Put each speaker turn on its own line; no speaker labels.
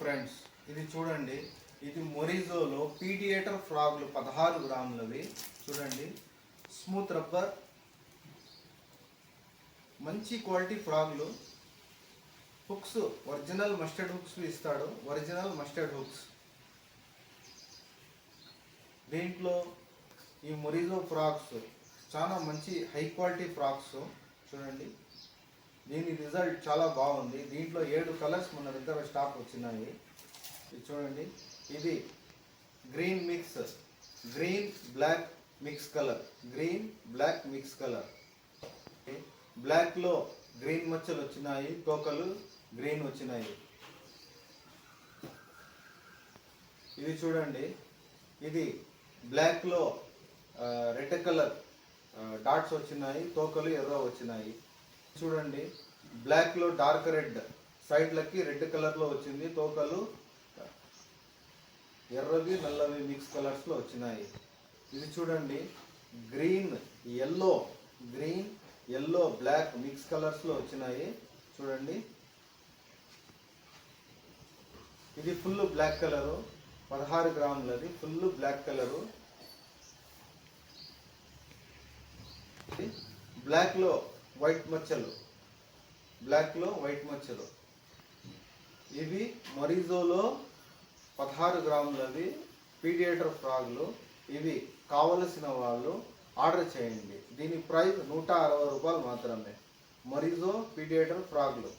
Friends, ఇది చూడండి. ఇది మొరిజోలో పీడియేటర్ ఫ్రాగ్లు 16 గ్రాములవి. చూడండి, స్మూత్ రబ్బర్, మంచి క్వాలిటీ ఫ్రాగ్లు. హుక్స్ ఒరిజినల్ మస్టర్డ్ హుక్స్ ఇస్తాడు, ఒరిజినల్ మస్టర్డ్ హుక్స్. దీంట్లో ఈ మొరిజో ఫ్రాక్స్ చాలా మంచి హై క్వాలిటీ ఫ్రాక్స్. చూడండి, దీని రిజల్ట్ చాలా బాగుంది. దీంట్లో 7 కలర్స్ మన దగ్గర స్టాక్ వచ్చినాయి. ఇది చూడండి, ఇది green mix, green black mix colour, green black mix colour. బ్లాక్లో గ్రీన్ మచ్చలు వచ్చినాయి, తోకలు గ్రీన్ వచ్చినాయి. ఇది చూడండి, ఇది బ్లాక్లో రెడ్ కలర్ డాట్స్ వచ్చినాయి, తోకలు ఎర్ర వచ్చినాయి. చూడండి, బ్లాక్లో డార్క్ రెడ్, సైడ్లకి రెడ్ కలర్లో వచ్చింది, తోకలు ఎర్రవి నల్లవి మిక్స్ కలర్స్లో వచ్చినాయి. ఇది చూడండి, green yellow, green yellow black mix కలర్స్లో వచ్చినాయి. చూడండి, ఇది ఫుల్ బ్లాక్ కలరు, 16 గ్రాములది ఫుల్ బ్లాక్ కలరు. బ్లాక్లో వైట్ మచ్చలు, బ్లాక్లో వైట్ మచ్చలు. ఇవి మొరిజోలో 16 గ్రాములవి పీడియేటర్ ఫ్రాగ్లు. ఇవి కావలసిన వాళ్ళు ఆర్డర్ చేయండి. దీని ప్రైస్ 160 రూపాయలు మాత్రమే. మొరిజో పీడియేటర్ ఫ్రాగ్లు.